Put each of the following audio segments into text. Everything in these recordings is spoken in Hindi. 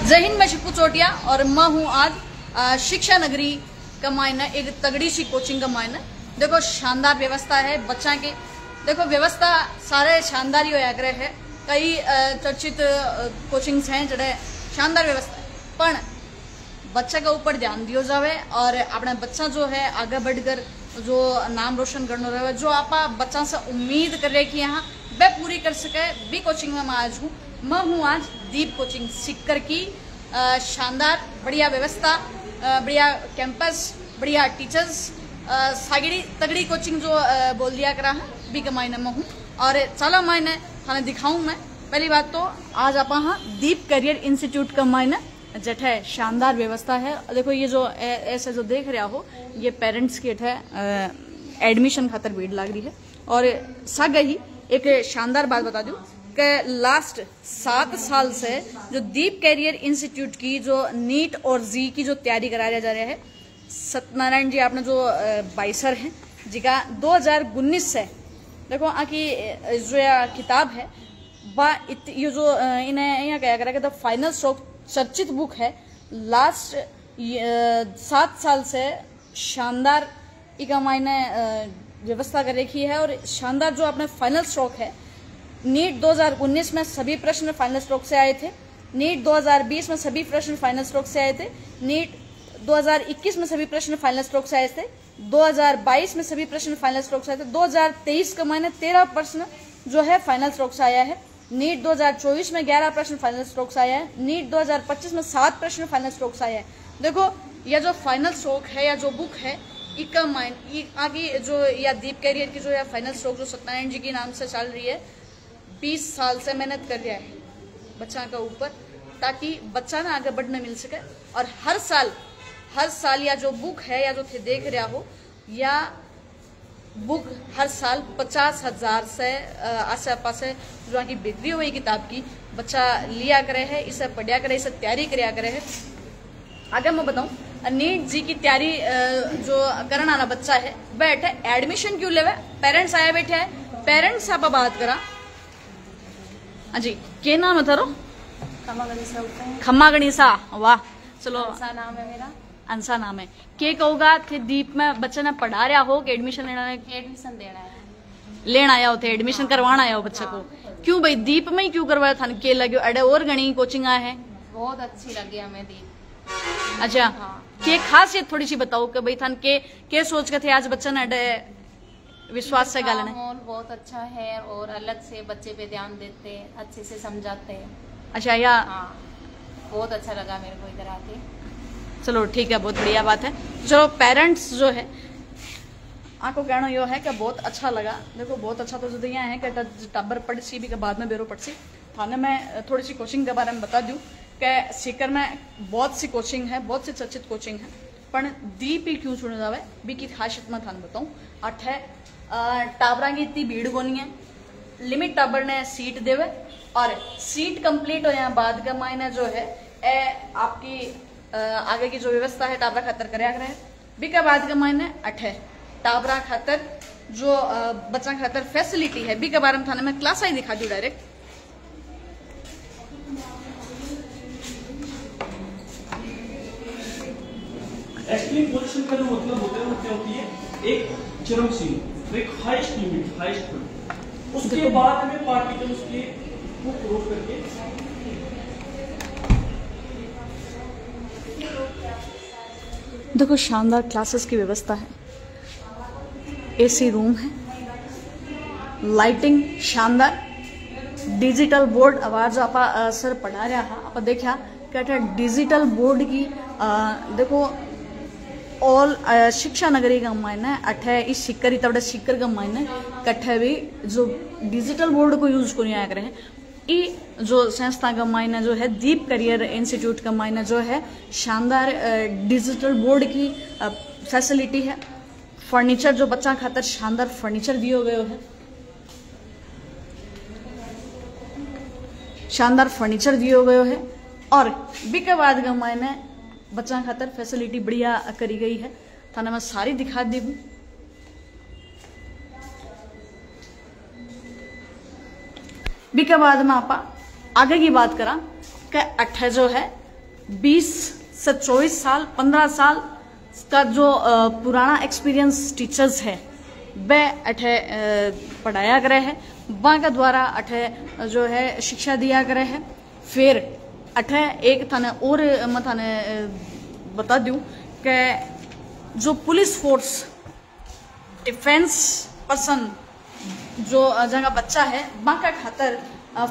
जय हिंद, मैं शिपू चोटिया और मैं हूँ आज शिक्षा नगरी का मायने एक तगड़ी सी कोचिंग का मायने। देखो शानदार व्यवस्था है बच्चा के। देखो व्यवस्था सारे शानदार ही होया करे है। कई चर्चित कोचिंग्स हैं जड़े शानदार व्यवस्था है, पर बच्चा के ऊपर ध्यान दियो जावे और अपना बच्चा जो है आगे बढ़कर जो नाम रोशन करना रहे, जो आप बच्चा से उम्मीद कर रहे कि यहाँ वह पूरी कर सके, भी कोचिंग में मैं आज हूँ। मैं हूँ आज दीप कोचिंग सीकर की। शानदार बढ़िया व्यवस्था, बढ़िया कैंपस, बढ़िया टीचर्स, सागड़ी तगड़ी कोचिंग जो बोल दिया करा है भी कमाईने में हूँ। और चलो मैंने थाने दिखाऊँ। मैं पहली बात तो आज आप हाँ दीप करियर इंस्टीट्यूट का मायने जट है शानदार व्यवस्था है। देखो ये जो ऐसे जो देख रहा हो ये पेरेंट्स की है एडमिशन खातर भीड़ लग रही है। और सग ही एक शानदार बात बता दूं कि लास्ट 7 साल से जो दीप कैरियर इंस्टीट्यूट की जो नीट और जी की जो तैयारी कराया जा रहा है, सत्यनारायण जी आपने जो बाइसर हैं जिका 2019 से देखो आकी जो किताब है ये जो इन्हें यहाँ क्या करा द फाइनल स्ट्रोक चर्चित बुक है। लास्ट 7 साल से शानदार इका मायने व्यवस्था कर रखी है और शानदार जो अपने फाइनल स्ट्रोक है। नीट 2019 में सभी प्रश्न फाइनल स्ट्रोक से आए थे, नीट 2020 में सभी प्रश्न फाइनल स्ट्रोक से आए थे, नीट 2021 में सभी प्रश्न फाइनल स्ट्रोक से आए थे, 2022 में सभी प्रश्न फाइनल स्ट्रोक से आए थे, 2023 का महीने 13 प्रश्न जो है फाइनल स्ट्रोक से आया है, नीट 2024 में 11 प्रश्न फाइनल स्ट्रोक से आया है, नीट 2025 में 7 प्रश्न फाइनल स्ट्रोक से आया है। देखो यह जो फाइनल स्ट्रोक है या जो बुक है इका माइंड आगे जो या दीप कैरियर की जो या फाइनल स्ट्रोक जो सत्यनारायण जी के नाम से चल रही है, 20 साल से मेहनत कर रहा है बच्चा का ऊपर ताकि बच्चा ना आगे बढ़ने मिल सके। और हर साल या जो बुक है या जो थे देख रहा हो या बुक हर साल 50,000 से आसे पासे जो की बिक्री हुई किताब की बच्चा लिया करे है, इसे पढ़िया करे, इसे तैयारी कराया करे है। आगे मैं बताऊं नीट जी की तैयारी जो करने वाला बच्चा है बैठे एडमिशन क्यों लेवे, पेरेंट्स आया बैठे है, पेरेंट्स आप बात करा। हाँ जी, क्या नाम है थारो? खम्मा गणिसा। वाह, चलो अंसा नाम है मेरा। अंसा नाम है। के कहूगा थे दीप में बच्चे ने पढ़ा रहा हो कि एडमिशन एडमिशन देना है, लेना आया हो थे, एडमिशन करवाना आया हो बच्चे को। क्यों भाई दीप में ही क्यों करवाया था? के लगे अड़े और गणी कोचिंग आया है, बहुत अच्छी लगी हमें दीप। अच्छा हाँ। के खासियत थोड़ी सी बताओ कि भाई थान के सोच के थे आज बच्चा ने अड़े विश्वास से गालने? माहौल बहुत अच्छा है और अलग से बच्चे पे ध्यान देते हैं, अच्छे से समझाते हैं। अच्छा या हाँ, बहुत अच्छा लगा मेरे को इधर आके। चलो ठीक है, बहुत बढ़िया बात है। जो पेरेंट्स जो है आपको कहना यो है कि बहुत अच्छा लगा। देखो बहुत अच्छा तो जो यहाँ है कि टब्बर पढ़ सी भी के बाद में बेरो पढ़ सी। थाने में थोड़ी सी कोचिंग के बारे में बता दूं कि सीकर में बहुत सी कोचिंग है, बहुत सी चर्चित कोचिंग है, पर दीप ही क्यों चुने जावे भी की खासियत मैं थाने बताऊँ। अठ है टाबरा की इतनी भीड़ कोनी है, लिमिट टाबर ने सीट देवे और सीट कंप्लीट होने बाद का मायने जो है आपकी आगे की जो व्यवस्था है टाबरा खातर कराया गया है। बिका बाद का मायने अठ है टाबरा खातर जो बच्चा खातर फैसिलिटी है बी के बारे में थाने में क्लास आई दिखा दू डायरेक्ट। एक्सट्रीम पोजीशन का जो मतलब होता है वो क्या होती है, एक चरम सीमा, एक हाईएस्ट लिमिट, हाईएस्ट पॉइंट, उसके बाद हमें पार्टिकल उसके को क्रॉस करके देखो शानदार क्लासेस की व्यवस्था है, एसी रूम है, लाइटिंग शानदार, डिजिटल बोर्ड आवाज आप सर पढ़ा रहा है आप देखा क्या डिजिटल बोर्ड की देखो ऑल शिक्षा नगरी का मायने अठे इस शिकर तबड़े शिकर का मायने कट्ठे भी जो डिजिटल बोर्ड को यूज को नहीं आया करे हैं। ई जो संस्था का मायने जो है दीप करियर इंस्टीट्यूट का मायने जो है शानदार डिजिटल बोर्ड की फैसिलिटी है। फर्नीचर जो बच्चा खातर शानदार फर्नीचर दिए गए है, शानदार फर्नीचर दिए गए है। और बिके बाद का मायने बच्चा खातर फैसिलिटी बढ़िया करी गई है, थाने मैं सारी दिखा दी हूँ। बिके बाद में आप आगे की बात करा कि अठ जो है 20 से 24 साल 15 साल का जो पुराना एक्सपीरियंस टीचर्स है वह अठे पढ़ाया करे है, वहाँ के द्वारा अठे जो है शिक्षा दिया करे है। फिर अठे एक थाने और मैं थाने बता दूं कि जो पुलिस फोर्स डिफेंस पर्सन जो जगह बच्चा है वहाँ का खातर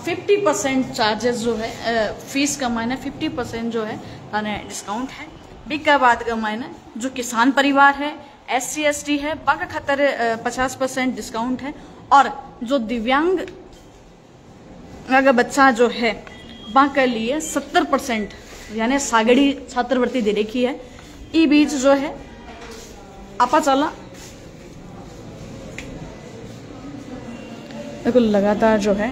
50% चार्जेस जो है फीस का मायने 50% जो है थाने डिस्काउंट है। बिका बाद का मायने जो किसान परिवार है SC ST है वहाँ का खातर 50% डिस्काउंट है। और जो दिव्यांग अगर बच्चा जो है वहाँ के लिए 70% यानी सागड़ी छात्रवृत्ति दे रखी है। ई बीच जो है आपा चला देखो लगातार जो है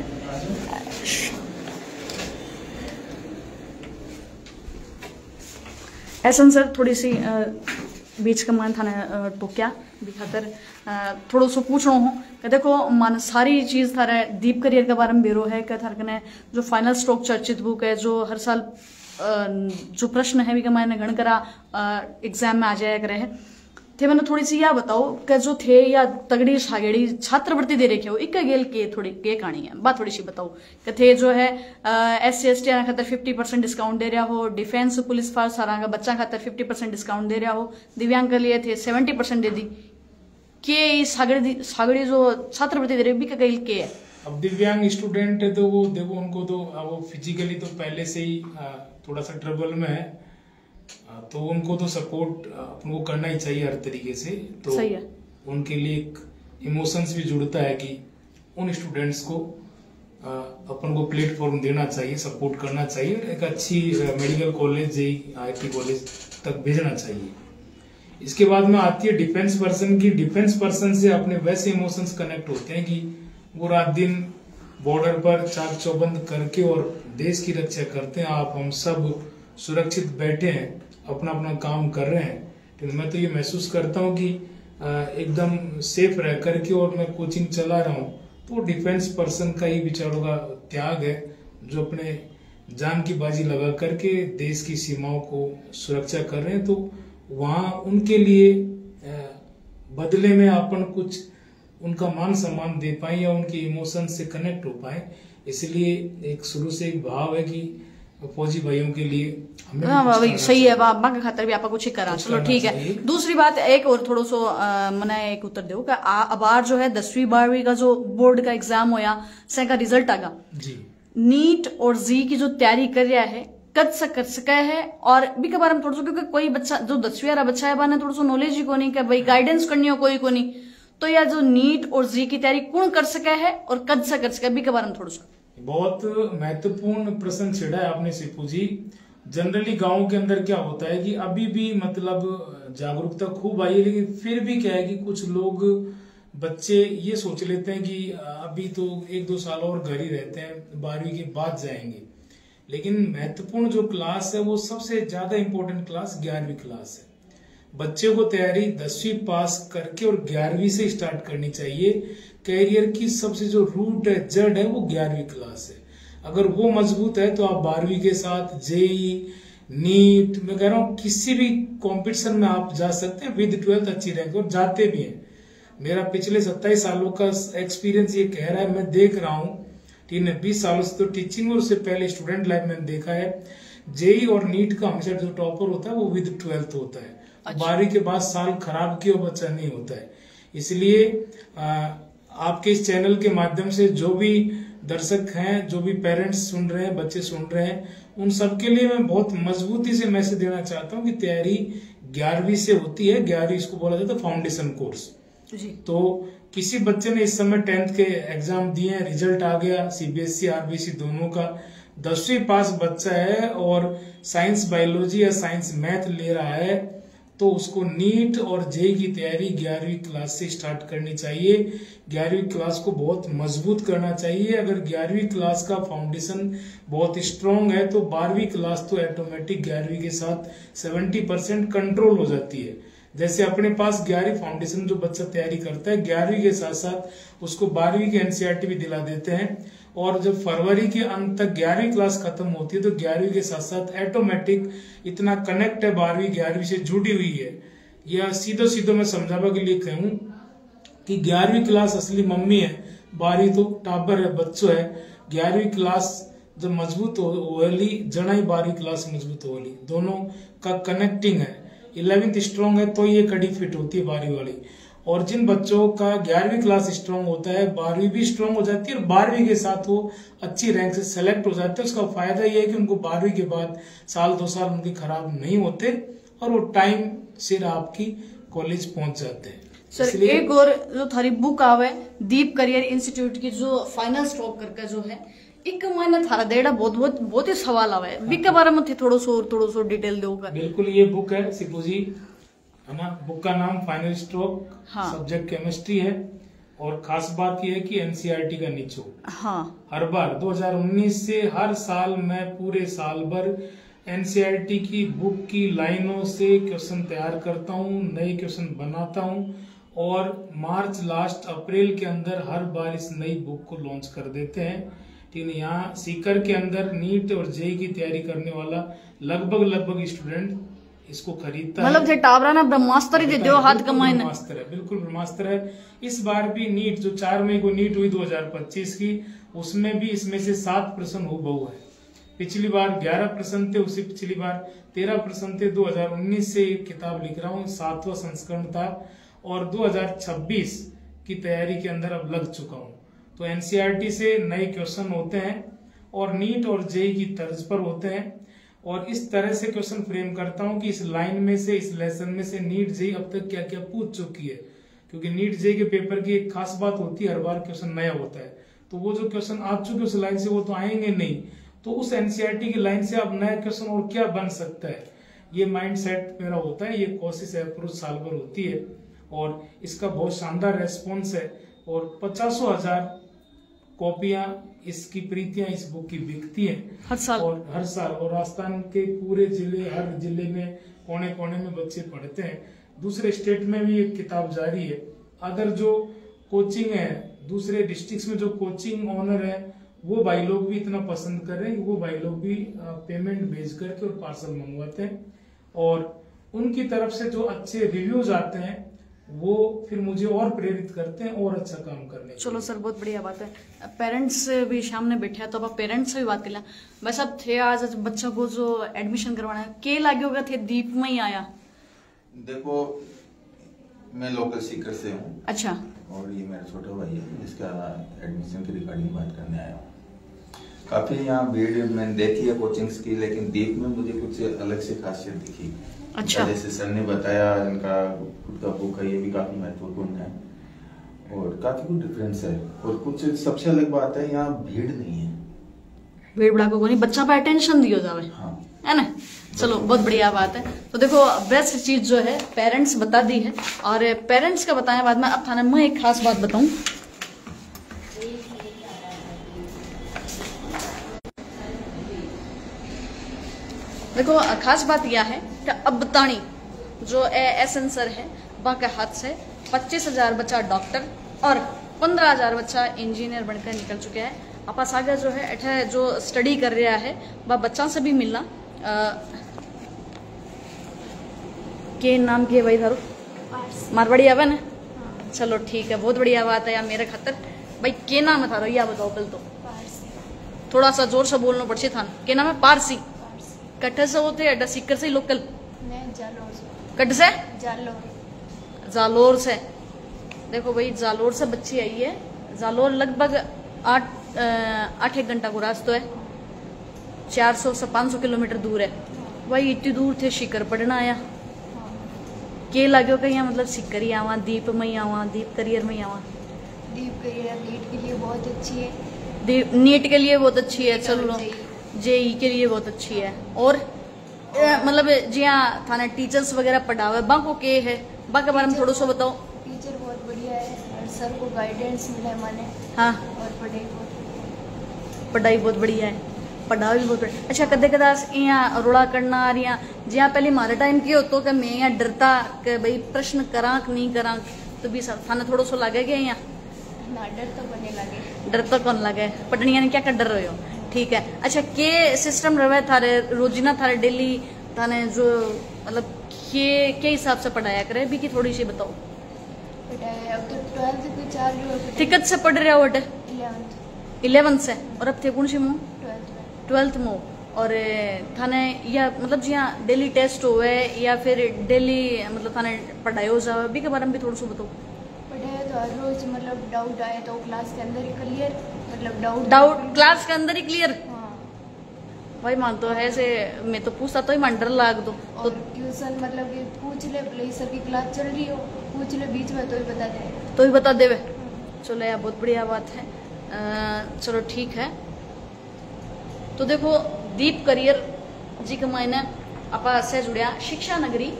ऐसा सर थोड़ी सी बीच का मान थाने टोक्या भी खातर थोड़ा सो पूछ रहा हूँ कि देखो मान सारी चीज थारे दीप करियर के बारे में बेरो है कि थारे कने जो फाइनल स्ट्रोक चर्चित बुक है जो हर साल जो प्रश्न है भी मैंने गण करा एग्जाम में आ जाया करे है थे। मैंने थोड़ी सी यह बताओ कि जो थे या तगड़ी सागड़ी छात्रवृत्ति दे रखे हो इक्का गेल के थोड़ी के कहानी है बात थोड़ी सी बताओ कि थे जो है SC ST खातर 50% डिस्काउंट दे रहा हो, डिफेंस पुलिस फोर्स सारा बच्चा खातर 50% डिस्काउंट दे रहा हो, दिव्यांग के लिए थे 70% दे दी के सागड़ी जो छात्रवृत्ति दे रही भी गेल के है। अब दिव्यांग स्टूडेंट है तो वो देखो उनको तो वो फिजिकली तो पहले से ही थोड़ा सा ट्रबल में है तो उनको तो सपोर्ट अपन को करना ही चाहिए हर तरीके से। तो सही है। उनके लिए एक इमोशंस भी जुड़ता है कि उन स्टूडेंट्स को अपन को प्लेटफॉर्म देना चाहिए, सपोर्ट करना चाहिए, एक अच्छी मेडिकल कॉलेज IIT कॉलेज तक भेजना चाहिए। इसके बाद में आती है डिफेंस पर्सन की। डिफेंस पर्सन से अपने वैसे इमोशंस कनेक्ट होते हैं कि वो रात दिन बॉर्डर पर चाक चौबंद करके और देश की रक्षा करते हैं। आप हम सब सुरक्षित बैठे हैं, अपना अपना काम कर रहे हैं। तो मैं तो ये महसूस करता हूँ कि एकदम सेफ रह करके और मैं कोचिंग चला रहा हूँ तो डिफेंस पर्सन का ही बेचारों का त्याग है जो अपने जान की बाजी लगा करके देश की सीमाओं को सुरक्षा कर रहे हैं। तो वहाँ उनके लिए बदले में अपन कुछ उनका मान सम्मान दे पाए या उनके इमोशन से कनेक्ट हो पाए, इसलिए एक शुरू से एक भाव है कि फौजी भाइयों के लिए हमें सही है बाबा के खातर भी आपा कुछ करा। चलो ठीक है। दूसरी बात एक और थोड़ा सो मैंने एक उत्तर दो कि अबार जो है 10वीं 12वीं का जो बोर्ड का एग्जाम होया से का रिजल्ट आगा जी, नीट और जी की जो तैयारी कर रहा है कद से कर सका है और भी के बारे में थोड़ा सा, क्योंकि कोई बच्चा जो 10वीं वाला बच्चा है बाने थोड़ा सा नॉलेज ही को नहीं कि भाई गाइडेंस करनी हो कोई को नहीं, तो यह जो नीट और जी की तैयारी कौन कर सका है और कद से कर सका भी के बारे में थोड़ा सा। बहुत महत्वपूर्ण प्रश्न छेड़ा है आपने सिपू जी। जनरली गांव के अंदर क्या होता है कि अभी भी मतलब जागरूकता खूब आई है, लेकिन फिर भी क्या है कि कुछ लोग बच्चे ये सोच लेते हैं कि अभी तो 1-2 साल और घर ही रहते हैं, 12वीं के बाद जाएंगे। लेकिन महत्वपूर्ण जो क्लास है वो सबसे ज्यादा इंपॉर्टेंट क्लास 11वीं क्लास है। बच्चे को तैयारी 10वीं पास करके और 11वीं से स्टार्ट करनी चाहिए। कैरियर की सबसे जो रूट है, जड़ है, वो 11वीं क्लास है। अगर वो मजबूत है तो आप 12वीं के साथ जेई नीट मैं कह रहा हूँ किसी भी कंपटीशन में आप जा सकते हैं विद 12th अच्छी रैंक, और जाते भी हैं। मेरा पिछले 27 सालों का एक्सपीरियंस ये कह रहा है, मैं देख रहा हूँ 20 सालों से तो टीचिंग और उससे पहले स्टूडेंट लाइफ में देखा है जेई और नीट का हमेशा जो टॉपर होता है वो विद 12th होता है। 12वीं के बाद साल खराब किया बच्चा नहीं होता है। इसलिए आपके इस चैनल के माध्यम से जो भी दर्शक हैं, जो भी पेरेंट्स सुन रहे हैं, बच्चे सुन रहे हैं, उन सबके लिए मैं बहुत मजबूती से मैसेज देना चाहता हूं कि तैयारी 11वीं से होती है। 11वीं इसको बोला जाता है फाउंडेशन कोर्स जी। तो किसी बच्चे ने इस समय 10th के एग्जाम दिए, रिजल्ट आ गया CBSE RBC दोनों का, 10वीं पास बच्चा है और साइंस बायोलॉजी या साइंस मैथ ले रहा है, तो उसको नीट और जेई की तैयारी 11वीं क्लास से स्टार्ट करनी चाहिए। 11वीं क्लास को बहुत मजबूत करना चाहिए। अगर 11वीं क्लास का फाउंडेशन बहुत स्ट्रांग है तो 12वीं क्लास तो ऑटोमेटिक 11वीं के साथ 70% कंट्रोल हो जाती है। जैसे अपने पास 11वीं फाउंडेशन जो बच्चा तैयारी करता है, 11वीं के साथ साथ उसको 12वीं के NCERT भी दिला देते हैं और जब फरवरी के अंत तक 11वीं क्लास खत्म होती है तो 11वीं के साथ साथ ऑटोमेटिक इतना कनेक्ट है 12वीं 11वीं से जुड़ी हुई है। या सीधो मैं समझावा के लिए कहूं कि 11वीं क्लास असली मम्मी है, 12वीं तो टाबर है, बच्चों है। 11वीं क्लास जब मजबूत होली जनाई 12वीं क्लास मजबूत होली, दोनों का कनेक्टिंग है। 11वीं स्ट्रॉन्ग है तो ये कड़ी फिट होती है 12वीं वाली। और जिन बच्चों का 11वीं क्लास स्ट्रॉन्ग होता है 12वीं भी स्ट्रॉन्ग हो जाती है और 12वीं के साथ वो अच्छी रैंक से सेलेक्ट हो जाते हैं। उसका फायदा ये है कि उनको 12वीं के बाद साल 2 साल उनके खराब नहीं होते और वो टाइम सिर आपकी कॉलेज पहुंच जाते हैं। सर एक और जो थारी बुक आवे दीप करियर इंस्टीट्यूट की जो फाइनल स्टॉप करके जो है एक महीना थारा देड़ा बहुत ही सवाल आवे बिक बारे में थोड़ो सो डिटेल दोगा। बिल्कुल, ये बुक है सिपू जी, है ना। बुक का नाम फाइनल स्ट्रोक, सब्जेक्ट केमिस्ट्री है। और खास बात यह है कि एनसीईआरटी का निचोड़ हर बार 2019 से हर साल मैं पूरे साल भर एनसीईआरटी की बुक की लाइनों से क्वेश्चन तैयार करता हूँ, नए क्वेश्चन बनाता हूँ और मार्च लास्ट अप्रैल के अंदर हर बार इस नई बुक को लॉन्च कर देते हैं। ठीक है, यहाँ सीकर के अंदर नीट और जेई की तैयारी करने वाला लगभग स्टूडेंट इसको खरीदता मतलब थे टावरा ना ब्रह्मास्त्र ही दे दो हाथ कमाए ना। ब्रह्मास्त्र है, बिल्कुल ब्रह्मास्त्र है। इस बार भी नीट जो 4 मई को नीट हुई 2025 की, उसमें भी इसमें से 7 प्रश्न हुबहू है। पिछली बार 11 प्रश्न थे, उससे पिछली बार 13 प्रश्न थे। 2019 से किताब लिख रहा हूँ, 7वां संस्करण था और 2026 की तैयारी के अंदर अब लग चुका हूँ। तो एनसीईआरटी से नए क्वेश्चन होते हैं और नीट और जेई की तर्ज पर होते हैं और इस तरह से क्वेश्चन फ्रेम करता हूं कि इस लाइन में से, इस लेसन में से नीट जेई अब तक क्या क्या पूछ चुकी है। क्योंकि नीट जेई के पेपर की एक खास बात होती है, हर बार क्वेश्चन नया होता है। तो वो जो क्वेश्चन आ चुके उस लाइन से वो तो आएंगे नहीं, तो उस एनसीईआरटी की लाइन से अब नया क्वेश्चन और क्या बन सकता है, ये माइंड सेट मेरा होता है। ये कोशिश अप्रोच साल भर होती है और इसका बहुत शानदार रेस्पॉन्स है और 50,000 कॉपियां इसकी प्रीतियां इस बुक की बिकती हैं हर साल और राजस्थान के पूरे जिले, हर जिले में कोने कोने में बच्चे पढ़ते हैं। दूसरे स्टेट में भी ये किताब जारी है। अगर जो कोचिंग है दूसरे डिस्ट्रिक्ट्स में, जो कोचिंग ऑनर है वो भाई लोग भी इतना पसंद कर रहे हैं कि वो भाई लोग भी पेमेंट भेज करके और पार्सल मंगवाते हैं और उनकी तरफ से जो अच्छे रिव्यूज आते हैं वो फिर मुझे और प्रेरित करते हैं और अच्छा काम करने। चलो सर, बहुत बढ़िया बात है। पेरेंट्स भी सामने बैठे हैं तो अब पेरेंट्स से भी बात कर लें। वैसे अब थे आज बच्चा को जो एडमिशन करवाना है, के लागे होगा थे दीप में ही आया? देखो, मैं लोकल सीकर से हूँ। अच्छा। और ये मेरा छोटा भाई है जिसका एडमिशन की रिगार्डिंग बात करने आया हूँ। काफी यहाँ भीड़ मैंने देखी है कोचिंग्स की, लेकिन दीप में मुझे कुछ अलग से खासियत दिखी। अच्छा। जैसे सर ने बताया, इनका खुद का बुक है, ये भी काफी महत्वपूर्ण है और काफी कुछ डिफरेंस है। और कुछ सबसे अलग बात है, यहाँ भीड़ नहीं है। भीड़ भड़ाका को नहीं, बच्चा पर अटेंशन दियो जावे, है ना। चलो, बहुत बढ़िया बात है। तो देखो, बेस्ट चीज जो है पेरेंट्स बता दी है और पेरेंट्स का बताने बाद में अब थाने मैं एक खास बात बताऊं। देखो, खास बात यह है कि अब बतानी जो एसेंसर है वहाँ के हाथ से 25,000 बच्चा डॉक्टर और 15,000 बच्चा इंजीनियर बनकर निकल चुके हैं। आपस आगे जो है अठे जो स्टडी कर रहा है वह बच्चा से भी मिलना। के नाम की है भाई थारो? मारवाड़ी आवे ना? चलो ठीक है, बहुत बढ़िया बात है यार मेरे खातर। भाई के नाम है थारो, यह बताओ पहले तो। थोड़ा सा जोर से बोलना पड़े था। के नाम है? पारसी। कट्ठे से होते अड्डा सीकर से लोकल? कट से? जालोर से। देखो भाई, जालोर से बच्ची आई है। जालोर लगभग 8 घंटा को रास्ता है, 400 से 500 किलोमीटर दूर है। भाई इतनी दूर थे सीकर पढ़ना आया। के लागो का यहाँ मतलब सीकर ही आवा, दीप में ही आवा, दीप करियर में ही आवा? दीप करियर नीट के लिए बहुत अच्छी है। नीट के लिए बहुत अच्छी है। चलो, जेई के लिए बहुत अच्छी है। और मतलब जिया थाने टीचर्स वगैरह पढ़ावे बाको के है, बाके बारे में थोड़ा सा बताओ। टीचर बहुत बढ़िया है और सर को गाइडेंस मिला है माने। हाँ, और पढ़ाई बहुत बढ़िया है, पढ़ाई भी बहुत बढ़िया। अच्छा, कदे कदास यहाँ रोड़ा करना आ रही जहाँ पहले हमारे टाइम की हो तो मैं यहाँ डरता कि भाई प्रश्न करा नहीं करा, तो भी थाने थोड़ा सा लगे गया यहाँ ना डर तो बने लगे। डर तो कौन लगे पटनिया ने क्या कर डर रहे हो ठीक है। अच्छा के सिस्टम रहे थारे रोजीना थारे डेली थाने जो मतलब के हिसाब से पढ़ाया करे भी की थोड़ी सी बताओ। पढ़ाया अब तो 12th भी चालू है। टिकट से पढ़ रहे हो बेटे 11th से और अब थे कौन सी मुँह 12th में और थाने या मतलब जी हाँ डेली टेस्ट हुए या फिर डेली मतलब थाने पढ़ाई हो जाए भी के बारे में भी थोड़ा सा बताओ। पढ़ाया तो हर रोज मतलब डाउट आए तो क्लास के अंदर ही क्लियर मतलब डाउट क्लास के अंदर ही क्लियर। हाँ भाई मान तो है से मैं तो पूछता तो ही मान डर लाग दो और ट्यूशन मतलब कि पूछ ले भले सर की क्लास चल रही हो पूछ ले बीच में तो ही बता दे तो ही बता देवे। चलो यार बहुत बढ़िया बात है। चलो ठीक है तो देखो दीप करियर जी का मायने आपा से जुड़िया शिक्षा नगरी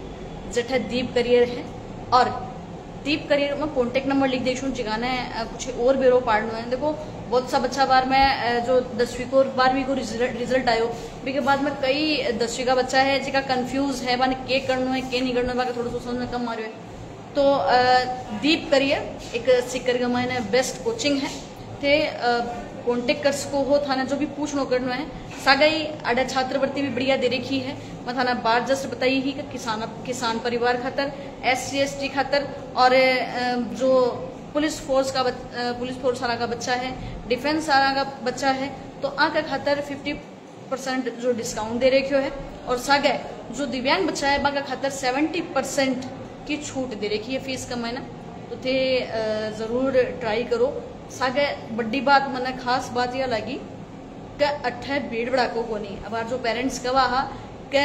जठे दीप करियर है और दीप करियर में कॉन्टेक्ट नंबर लिख देशू जिगाने कुछ और बेरो पाड़ना है। देखो बहुत सा बच्चा बार में जो 10वीं को 12वीं को रिजल्ट आयो भी के बाद में कई 10वीं का बच्चा है जिका कंफ्यूज है बाने के करना है के नहीं करना है थोड़ा सा समझ में कम मारियो है। तो दीप करियर एक सीकर का मायने बेस्ट कोचिंग है थे कॉन्टेक्ट कर सको हो थाने जो भी पूछनो करना है सागाई आडा छात्रवृत्ति भी बढ़िया दे रखी है। मैं थाना बार जस्ट बताई ही कि किसान परिवार खातर SC ST खातर और जो पुलिस फोर्स वाला का बच्चा है डिफेंस वाला का बच्चा है तो आका खातर 50% जो डिस्काउंट दे रखियो है और सागे जो दिव्यांग बच्चा है बाका खातर 70% की छूट दे रखी है फीस का महीना। तो थे जरूर ट्राई करो। सागे बड़ी बात मैंने खास बात यह लगी कि अट्ठे भीड़ भड़ाको को नहीं अब जो पेरेंट्स कहा हा कि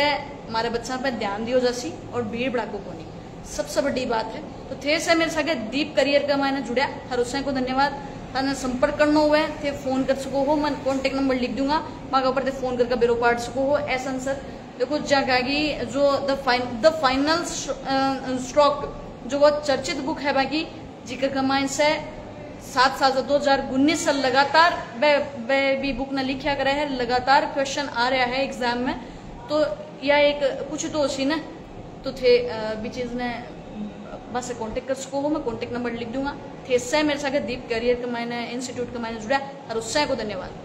हमारे बच्चा पे ध्यान दियो जैसी और भीड़ भड़ाको को नहीं सबसे बड़ी बात है। तो थे से मेरे सागे दीप करियर का मैंने जुड़ा हर उससे को धन्यवाद। थाने संपर्क करना हुआ है थे फोन कर सको हो मैं कॉन्टेक्ट नंबर लिख दूंगा वहाँ ऊपर थे फोन करके बेरो पाड़ सको हो ऐसा सर। देखो जगह जो द फाइनल स्ट्रोक जो वो चर्चित बुक है बाकी जिक्र कमाइन से 7 साल से 2019 से लगातार भी बुक ने लिखा करे है लगातार क्वेश्चन आ रहा है एग्जाम में तो या एक कुछ तो उसी ने तो थे भी चीज ने बस कांटेक्ट कर सको हो मैं कांटेक्ट नंबर लिख दूंगा थे इससे मेरे साथ दीप करियर का मैंने इंस्टीट्यूट का मैंने जुड़ा और उससे को धन्यवाद।